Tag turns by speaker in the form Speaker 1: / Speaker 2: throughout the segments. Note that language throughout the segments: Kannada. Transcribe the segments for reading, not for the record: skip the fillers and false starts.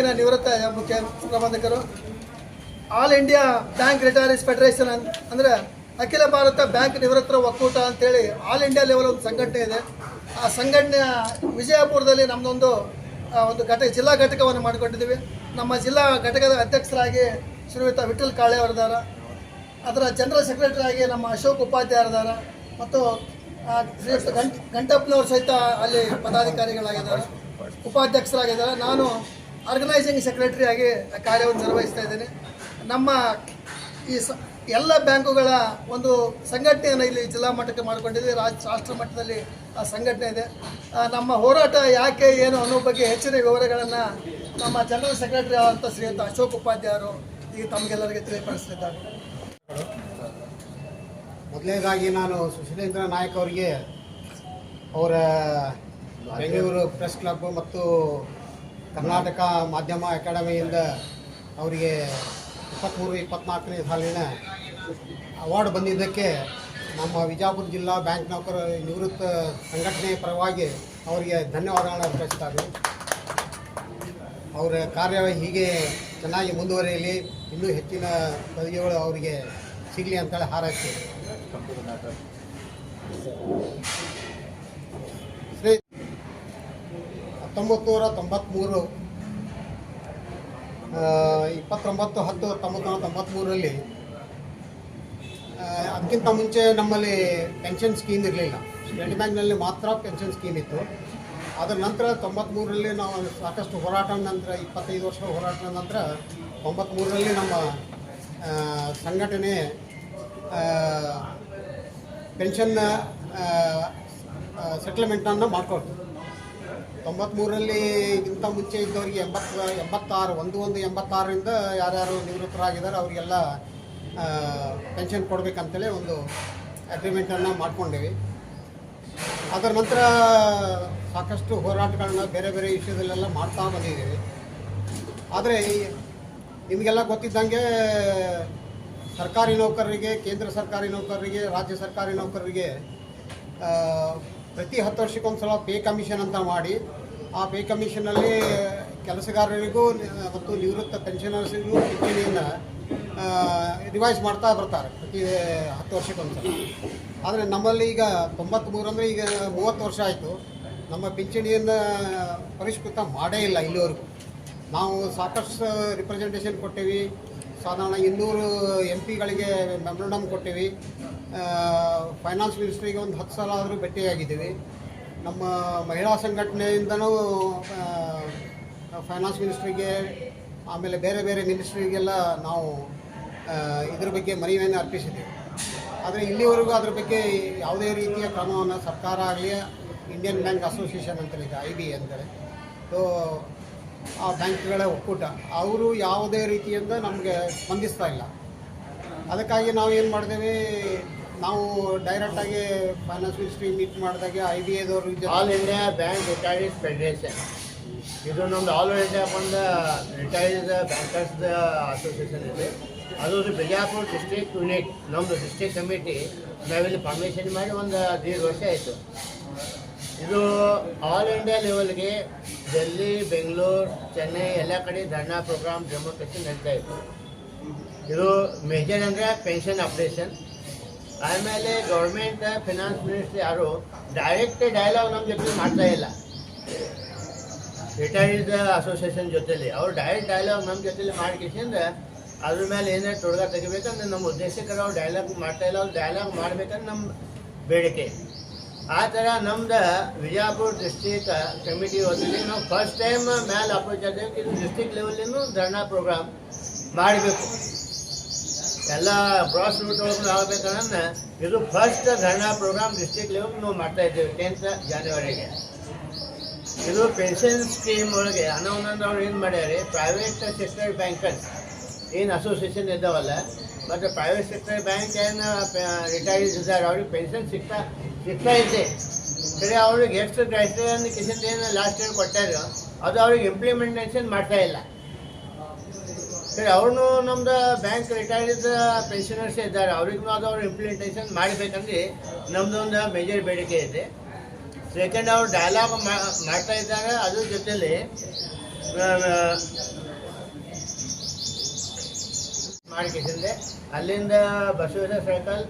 Speaker 1: ಬ್ಯಾಂಕಿನ ನಿವೃತ್ತ ಮುಖ್ಯ ಪ್ರಬಂಧಕರು. All India bank retirees federation ಅಂದರೆ ಅಖಿಲ ಭಾರತ ಬ್ಯಾಂಕ್ ನಿವೃತ್ತರ ಒಕ್ಕೂಟ ಅಂತೇಳಿ ಆಲ್ ಇಂಡಿಯಾ ಲೆವೆಲ್ ಒಂದು ಸಂಘಟನೆ ಇದೆ. ಆ ಸಂಘಟನೆಯ ವಿಜಯಪುರದಲ್ಲಿ ನಮ್ಮದೊಂದು ಜಿಲ್ಲಾ ಘಟಕವನ್ನು ಮಾಡಿಕೊಂಡಿದ್ದೀವಿ. ನಮ್ಮ ಜಿಲ್ಲಾ ಘಟಕದ ಅಧ್ಯಕ್ಷರಾಗಿ ಶ್ರೀಯುತ ವಿಠಲ್ ಕಾಳೆ ಅವರಿದ್ದಾರ. ಅದರ ಜನರಲ್ ಸೆಕ್ರೆಟರಿ ಆಗಿ ನಮ್ಮ ಅಶೋಕ್ ಉಪಾಧ್ಯಾಯರಿದ್ದಾರೆ ಮತ್ತು ಶ್ರೀಯುತ ಗಂಟಪ್ಪನವರು ಸಹಿತ ಅಲ್ಲಿ ಪದಾಧಿಕಾರಿಗಳಾಗಿದ್ದಾರೆ, ಉಪಾಧ್ಯಕ್ಷರಾಗಿದ್ದಾರೆ. ನಾನು ಆರ್ಗನೈಸಿಂಗ್ ಸೆಕ್ರೆಟರಿ ಆಗಿ ಕಾರ್ಯವನ್ನು ನಿರ್ವಹಿಸ್ತಾ ಇದ್ದೇನೆ. ನಮ್ಮ ಈ ಎಲ್ಲ ಬ್ಯಾಂಕುಗಳ ಒಂದು ಸಂಘಟನೆಯನ್ನು ಇಲ್ಲಿ ಜಿಲ್ಲಾ ಮಟ್ಟಕ್ಕೆ ಮಾಡಿಕೊಂಡಿದ್ದೀವಿ. ರಾಷ್ಟ್ರ ಮಟ್ಟದಲ್ಲಿ ಆ ಸಂಘಟನೆ ಇದೆ. ನಮ್ಮ ಹೋರಾಟ ಯಾಕೆ ಏನು ಅನ್ನೋ ಬಗ್ಗೆ ಹೆಚ್ಚಿನ ವಿವರಗಳನ್ನು ನಮ್ಮ ಜನರಲ್ ಸೆಕ್ರೆಟರಿ ಆದಂಥ ಶ್ರೀಯುತ ಅಶೋಕ್ ಉಪಾಧ್ಯಾಯರು ಈಗ ತಮಗೆಲ್ಲರಿಗೆ ತಿಳಿಪಡಿಸಲಿದ್ದಾರೆ.
Speaker 2: ಮೊದಲನೇದಾಗಿ ನಾನು ಸುಶೀಲೇಂದ್ರ ನಾಯಕ್ ಅವರಿಗೆ ಅವರ ಬೆಂಗಳೂರು ಪ್ರೆಸ್ ಕ್ಲಬ್ ಮತ್ತು ಕರ್ನಾಟಕ ಮಾಧ್ಯಮ ಅಕಾಡೆಮಿಯಿಂದ ಅವರಿಗೆ 23-24ನೇ ಸಾಲಿನ ಅವಾರ್ಡ್ ಬಂದಿದ್ದಕ್ಕೆ ನಮ್ಮ ವಿಜಯಪುರ ಜಿಲ್ಲಾ ಬ್ಯಾಂಕ್ ನೌಕರ ನಿವೃತ್ತ ಸಂಘಟನೆ ಪರವಾಗಿ ಅವರಿಗೆ ಧನ್ಯವಾದಗಳನ್ನು ಅರ್ಪಿಸ್ತಾ ಇದ್ದೀವಿ. ಅವರ ಕಾರ್ಯ ಹೀಗೆ ಚೆನ್ನಾಗಿ ಮುಂದುವರಿಯಲಿ, ಇನ್ನೂ ಹೆಚ್ಚಿನ ಪದವಿಗಳು ಅವರಿಗೆ ಸಿಗಲಿ ಅಂತೇಳಿ ಹಾರೈಸ್ತೀವಿ. ಶ್ರೀ 1993 29/10/1993 ಅದಕ್ಕಿಂತ ಮುಂಚೆ ನಮ್ಮಲ್ಲಿ ಪೆನ್ಷನ್ ಸ್ಕೀಮ್ ಇರಲಿಲ್ಲ. ಸ್ಟೇಟ್ ಬ್ಯಾಂಕ್ನಲ್ಲಿ ಮಾತ್ರ ಪೆನ್ಷನ್ ಸ್ಕೀಮ್ ಇತ್ತು. ಅದರ ನಂತರ 93ರಲ್ಲಿ ನಾವು ಸಾಕಷ್ಟು ಹೋರಾಟ ನಂತರ 25 ವರ್ಷ ಹೋರಾಟದ ನಂತರ 93ರಲ್ಲಿ ನಮ್ಮ ಸಂಘಟನೆ ಪೆನ್ಷನ್ ಸೆಟ್ಲ್ಮೆಂಟನ್ನು ಮಾಡಿಕೊಡ್ತು. 93ರಲ್ಲಿ ಇಂಥ ಮುಂಚೆ ಇದ್ದವರಿಗೆ 86 ಯಾರ್ಯಾರು ನಿವೃತ್ತರಾಗಿದ್ದಾರೆ ಅವರಿಗೆಲ್ಲ ಪೆನ್ಷನ್ ಕೊಡಬೇಕಂತಲೇ ಒಂದು ಅಗ್ರಿಮೆಂಟನ್ನು ಮಾಡ್ಕೊಂಡೇವಿ. ಅದರ ನಂತರ ಸಾಕಷ್ಟು ಹೋರಾಟಗಳನ್ನ ಬೇರೆ ಬೇರೆ ವಿಷಯದಲ್ಲೆಲ್ಲ ಮಾಡ್ತಾ ಬಂದಿದ್ದೀವಿ. ಆದರೆ ನಿಮಗೆಲ್ಲ ಗೊತ್ತಿದ್ದಂಗೆ ಸರ್ಕಾರಿ ನೌಕರರಿಗೆ, ಕೇಂದ್ರ ಸರ್ಕಾರಿ ನೌಕರರಿಗೆ, ರಾಜ್ಯ ಸರ್ಕಾರಿ ನೌಕರರಿಗೆ ಪ್ರತಿ 10 ವರ್ಷಕ್ಕೊಂದು ಸಲ ಪೇ ಕಮಿಷನ್ ಅಂತ ಮಾಡಿ, ಆ ಪೇ ಕಮಿಷನಲ್ಲಿ ಕೆಲಸಗಾರರಿಗೂ ಮತ್ತು ನಿವೃತ್ತ ಪೆನ್ಷನರ್ಸಿಗೂ ಪಿಂಚಣಿಯನ್ನು ರಿವೈಸ್ ಮಾಡ್ತಾ ಬರ್ತಾರೆ ಪ್ರತಿ 10 ವರ್ಷಕ್ಕೊಂದು ಸಲ. ಆದರೆ ನಮ್ಮಲ್ಲಿ ಈಗ 93 ಅಂದರೆ ಈಗ 30 ವರ್ಷ ಆಯಿತು, ನಮ್ಮ ಪಿಂಚಣಿಯನ್ನು ಪರಿಷ್ಕೃತ ಮಾಡೇ ಇಲ್ಲ ಇಲ್ಲಿವರೆಗೂ. ನಾವು ಸಾಕಷ್ಟು ರಿಪ್ರೆಸೆಂಟೇಷನ್ ಕೊಟ್ಟೇವಿ, ಸಾಧಾರಣ 200 MP ಗಳಿಗೆ ಮೆಮೊರಂಡಮ್ ಕೊಟ್ಟೇವಿ, ಫೈನಾನ್ಸ್ ಮಿನಿಸ್ಟ್ರಿಗೆ ಒಂದು 10 ಸಲ ಆದರೂ ಭೇಟಿಯಾಗಿದ್ದೀವಿ. ನಮ್ಮ ಮಹಿಳಾ ಸಂಘಟನೆಯಿಂದನೂ ಫೈನಾನ್ಸ್ ಮಿನಿಸ್ಟ್ರಿಗೆ, ಆಮೇಲೆ ಬೇರೆ ಬೇರೆ ಮಿನಿಸ್ಟ್ರಿಗೆಲ್ಲ ನಾವು ಇದ್ರ ಬಗ್ಗೆ ಮನವಿಯನ್ನು ಅರ್ಪಿಸಿದ್ದೀವಿ. ಆದರೆ ಇಲ್ಲಿವರೆಗೂ ಅದ್ರ ಬಗ್ಗೆ ಯಾವುದೇ ರೀತಿಯ ಕ್ರಮವನ್ನು ಸರ್ಕಾರ ಆಗಲಿ, ಇಂಡಿಯನ್ ಬ್ಯಾಂಕ್ ಅಸೋಸಿಯೇಷನ್ ಅಂತೇಳಿ ಇದೆ, IB ಅಂತಾರೆ, ಸೊ ಆ ಬ್ಯಾಂಕ್ಗಳ ಒಕ್ಕೂಟ, ಅವರು ಯಾವುದೇ ರೀತಿಯಿಂದ ನಮಗೆ ಸ್ಪಂದಿಸ್ತಾ ಇಲ್ಲ. ಅದಕ್ಕಾಗಿ ನಾವು ಏನು ಮಾಡಿದೇವೆ, ನಾವು ಡೈರೆಕ್ಟಾಗಿ ಫೈನಾನ್ಸ್ ಮಿನಿಸ್ಟ್ರಿ ಮೀಟ್ ಮಾಡಿದಾಗ IBAದವರು
Speaker 3: all India bank retirees federation, ಇದು ನಮ್ಮದು ಆಲ್ ಇಂಡಿಯಾ ಬಂದ ರಿಟೈರ್ಡ್ ಬ್ಯಾಂಕರ್ಸ್ ಅಸೋಸಿಯೇಷನ್ ಇದೆ. ಅದು ಬಿಜಾಪುರ ಡಿಸ್ಟ್ರಿಕ್ಟ್ ಯೂನಿಟ್, ನಮ್ಮದು ಡಿಸ್ಟ್ರಿಕ್ಟ್ ಕಮಿಟಿ ನಾವಿಲ್ಲಿ ಫಾರ್ಮೇಷನ್ ಮಾಡಿ ಒಂದು 15 ವರ್ಷ ಆಯಿತು. ಇದು ಆಲ್ ಇಂಡಿಯಾ ಲೆವೆಲ್ಗೆ ಡೆಲ್ಲಿ, ಬೆಂಗಳೂರು, ಚೆನ್ನೈ ಎಲ್ಲ ಕಡೆ ಧರ್ನಾ ಪ್ರೋಗ್ರಾಮ್ ಡೆಮೋಕ್ರೇಷನ್ ನಡೀತಾ ಇತ್ತು. ಇದು ಮೇಜರ್ ಅಂದರೆ ಪೆನ್ಷನ್ ಅಪ್ಡೇಷನ್. ಆಮೇಲೆ ಗೌರ್ಮೆಂಟ್ ಫಿನಾನ್ಸ್ ಮಿನಿಸ್ಟ್ರಿ ಯಾರು ಡೈರೆಕ್ಟ್ ಡೈಲಾಗ್ ನಮ್ಮ ಜೊತೆ ಮಾಡ್ತಾ ಇಲ್ಲ, ರಿಟೈರ್ಡ್ ಅಸೋಸಿಯೇಷನ್ ಜೊತೆಲಿ ಅವ್ರು ಡೈರೆಕ್ಟ್ ಡೈಲಾಗ್ ನಮ್ಮ ಜೊತೆಲಿ ಮಾಡಿಕೆಸಿಂದ ಅದ್ರ ಮೇಲೆ ಏನಾದ್ರು ತೊಡಗ ತೆಗಿಬೇಕಂದ್ರೆ ನಮ್ಮ ಉದ್ದೇಶಕರು ಅವ್ರು ಡೈಲಾಗ್ ಮಾಡ್ತಾ ಇಲ್ಲ. ಅವ್ರು ಡೈಲಾಗ್ ಮಾಡ್ಬೇಕಂದ್ರೆ ನಮ್ಮ ಬೇಡಿಕೆ. ಆ ಥರ ನಮ್ದು ವಿಜಯಪುರ ಡಿಸ್ಟ್ರಿಕ್ಟ್ ಕಮಿಟಿ ವತಿಯಲ್ಲಿ ನಾವು ಫಸ್ಟ್ ಟೈಮ್ ಮೇಲೆ ಅಪ್ರೋಚ್ ಆದೇವೆ, ಇದು ಡಿಸ್ಟ್ರಿಕ್ಟ್ ಲೆವೆಲಿನೂ ಧರ್ನಾ ಪ್ರೋಗ್ರಾಮ್ ಮಾಡಬೇಕು, ಎಲ್ಲ ಬ್ರಾಸ್ ರೂಟ್ ಒಳಗೆ ಆಗಬೇಕಂದ್ರೆ ಇದು ಫಸ್ಟ್ ಧರ್ನಾ ಪ್ರೋಗ್ರಾಮ್ ಡಿಸ್ಟ್ರಿಕ್ಟ್ ಲೆವೆಲ್ ನಾವು ಮಾಡ್ತಾ ಇದ್ದೇವೆ 10th ಜನವರಿಗೆ. ಇದು ಪೆನ್ಷನ್ ಸ್ಕೀಮ್ ಒಳಗೆ ಅನ್ನೊಂದೊಂದು ಅವ್ರು ಏನು ಮಾಡ್ಯಾರೆ, ಪ್ರೈವೇಟ್ ಸೆಕ್ಟರ್ ಬ್ಯಾಂಕರ್ಸ್ ಏನು ಅಸೋಸಿಯೇಷನ್ ಇದ್ದಾವಲ್ಲ, ಮತ್ತು ಪ್ರೈವೇಟ್ ಸೆಕ್ಟರ್ ಬ್ಯಾಂಕ್ ಏನು ರಿಟೈರ್ಸ್ ಇದ್ದಾರೆ ಅವ್ರಿಗೆ ಪೆನ್ಷನ್ ಸಿಗ್ತಾ ಇದೆ. ಸರಿ, ಅವ್ರಿಗೆ ಎಷ್ಟು ಕ್ರೈಟೇರಿಯನ್ ಕಿಶನ್ ಏನು ಲಾಸ್ಟ್ ಇಯರ್ ಕೊಟ್ಟಾರೋ ಅದು ಅವ್ರಿಗೆ ಇಂಪ್ಲಿಮೆಂಟೇಷನ್ ಮಾಡ್ತಾ ಇಲ್ಲ. ಸರಿ, ಅವ್ರನ್ನೂ ನಮ್ದು ಬ್ಯಾಂಕ್ ರಿಟೈರ್ಡ್ ಪೆನ್ಷನರ್ಸ್ ಇದ್ದಾರೆ, ಅವ್ರಿಗೂ ಅದು ಅವ್ರು ಇಂಪ್ಲಿಮೆಂಟೇಷನ್ ಮಾಡಬೇಕಂದ್ರೆ ನಮ್ಮದೊಂದು ಮೇಜರ್ ಬೇಡಿಕೆ ಇದೆ. ಸೆಕೆಂಡ್, ಅವ್ರು ಡೈಲಾಗ್ ಮಾಡ್ತಾ ಇದ್ದಾರೆ, ಅದ್ರ ಜೊತೆಲಿ ಮಾಡಿಕೆಸಿಂದೆ ಅಲ್ಲಿಂದ ಬಸವೇಶ್ವರ ಸರ್ಕಲ್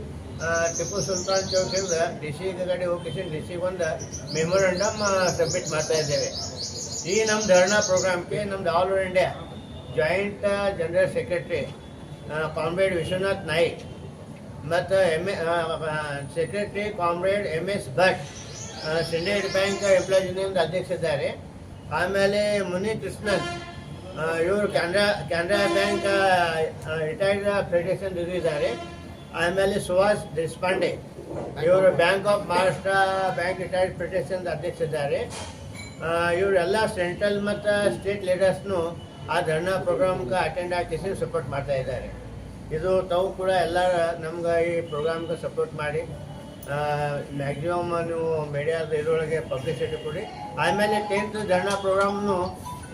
Speaker 3: ಟಿಪ್ಪು ಸುಲ್ತಾನ್ ಚೌಕಿಂದ ಡಿ ಸಿ ಗಾಡಿ ಹೋಗಿ ಡಿ ಸಿ ಒಂದು ಮೆಮೊರಂಡಮ್ ಸಬ್ಮಿಟ್ ಮಾಡ್ತಾ ಇದ್ದೇವೆ. ಈ ನಮ್ಮ ಧರಣಾ ಪ್ರೋಗ್ರಾಮ್ಗೆ ನಮ್ದು all over India joint general secretary comrade Vishwanath Naik ಮತ್ತು secretary comrade MS Bhat syndicate bank employees union ಅಧ್ಯಕ್ಷ ಇದ್ದಾರೆ. ಆಮೇಲೆ ಮುನಿ ಕೃಷ್ಣನ್ ಇವರು ಕೆನರಾ ಬ್ಯಾಂಕ್ ರಿಟೈರ್ಡ್ ಫೆಡರೇಷನ್ ಇದ್ದಾರೆ. ಆಮೇಲೆ ಸುಹಾಸ್ ದೇಶಪಾಂಡೆ ಇವರು bank of Maharashtra bank retired federation ಅಧ್ಯಕ್ಷ ಇದ್ದಾರೆ. ಇವರೆಲ್ಲ ಸೆಂಟ್ರಲ್ ಮತ್ತು ಸ್ಟೇಟ್ ಲೀಡರ್ಸ್ನು ಆ ಧರಣಾ ಪ್ರೋಗ್ರಾಮ್ಗೆ ಅಟೆಂಡ್ ಆಗಿ ಸಪೋರ್ಟ್ ಮಾಡ್ತಾ ಇದ್ದಾರೆ. ಇದು ತಾವು ಕೂಡ ಎಲ್ಲ ನಮ್ಗೆ ಈ ಪ್ರೋಗ್ರಾಮ್ಗೆ ಸಪೋರ್ಟ್ ಮಾಡಿ ಮ್ಯಾಕ್ಸಿಮಮ್ ನೀವು ಮೀಡಿಯಾದ ಇದರೊಳಗೆ ಪಬ್ಲಿಸಿಟಿ ಕೊಡಿ. ಆಮೇಲೆ 10th ಧರಣಾ ಪ್ರೋಗ್ರಾಮ್ನು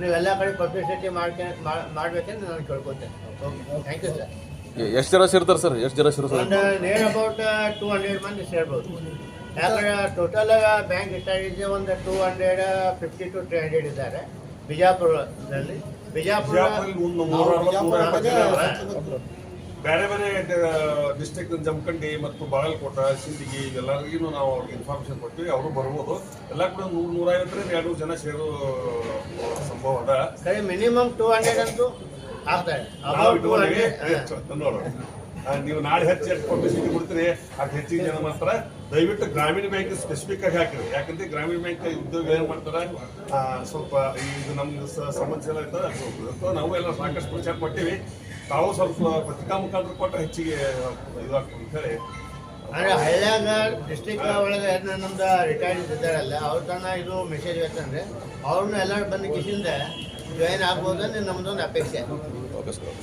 Speaker 3: ನೀವೆಲ್ಲ ಕಡೆ ಪಬ್ಲಿಸಿಟಿ ಮಾಡ್ಬೇಕಂತ ನಾನು ಕೇಳ್ಕೊತೇನೆ. Okay, thank you sir.
Speaker 4: ಎಷ್ಟು ಜನ ಸೇರ್ತಾರೆ ಸರ್? ಎಷ್ಟು ಜನ ಸೇರ್ತಾರೆ?
Speaker 3: ಒಂದು ನಿಯರ್ ಅಬೌಟ್ 200 ಮಂದಿ ಸೇರ್ಬೋದು. ಯಾಕಂದ್ರೆ ಟೋಟಲ್ ಬ್ಯಾಂಕ್ ರಿಟೈರ್ಡ್ ಒಂದು 250 to 300 ಇದ್ದಾರೆ ಬಿಜಾಪುರದಲ್ಲಿ.
Speaker 5: ಬೇರೆ ಬೇರೆ ಡಿಸ್ಟ್ರಿಕ್ಟ್ ಜಮಖಂಡಿ ಮತ್ತು ಬಾಗಲಕೋಟ, ಸಿಂದಗಿ ಎಲ್ಲರಿಗೂ ನಾವು ಅವ್ರಿಗೆ ಇನ್ಫಾರ್ಮೇಶನ್ ಕೊಡ್ತೀವಿ. ಅವರು ಬರ್ಬೋದು. ಎಲ್ಲ ಕೂಡ 100-150 200 ಜನ ಸೇರೋ ಸಂಭವ ಅದ.
Speaker 3: ಸರಿ, ಮಿನಿಮಮ್ 200 ಅಂತೂ ಆಗ್ತಾರೆ.
Speaker 5: ನೋಡೋಣ, ನೀವು ನಾಳೆ ಹೆಚ್ಚು ಪಬ್ಲಿಸಿಟಿ ಕೊಡ್ತೀರಿ, ಅದು ಹೆಚ್ಚಿನ ಜನ ಮಾಡ್ತಾರೆ. ದಯವಿಟ್ಟು ಗ್ರಾಮೀಣ ಬ್ಯಾಂಕ್ ಸ್ಪೆಸಿಫಿಕ್ ಆಗಿ ಹಾಕಿರಿ. ಯಾಕಂದ್ರೆ ಗ್ರಾಮೀಣ ಬ್ಯಾಂಕ್ ಉದ್ಯೋಗ ಏನು ಮಾಡ್ತಾರೆ, ಸ್ವಲ್ಪ ಈಗ ನಮ್ಗೆ ಸಮಸ್ಯೆ ಎಲ್ಲ ಇರ್ತದೆ. ನಾವು ಎಲ್ಲ ಸಾಕಷ್ಟು ಪ್ರಚಾರ ಕೊಟ್ಟಿವಿ. ತಾವು ಸ್ವಲ್ಪ ಪತ್ರಿಕಾ ಮುಖಾಂತರ ಕೊಟ್ಟರೆ ಹೆಚ್ಚಿಗೆ ಇದಾಗ್ತದೆ ಅಂತ ಹೇಳಿ.
Speaker 3: ಅಂದರೆ ಹಳ್ಳ್ಯಾಗ ಡಿಸ್ಟ್ರಿಕ್ಟ್ ಒಳಗೆ ನಮ್ದು ರಿಟೈರ್ಡ್ ಇದ್ದಾರಲ್ಲ ಅವ್ರ ತನಕ ಇದು ಮೆಸೇಜ್ ಬೇಕಂದ್ರೆ ಅವ್ರನ್ನ ಎಲ್ಲರೂ ಬಂದು ಕಿಸಿಂದ ಜಾಯಿನ್ ಆಗ್ಬೋದಂದ್ರೆ ನಮ್ದೊಂದು ಅಪೇಕ್ಷೆ.
Speaker 4: Okay sir.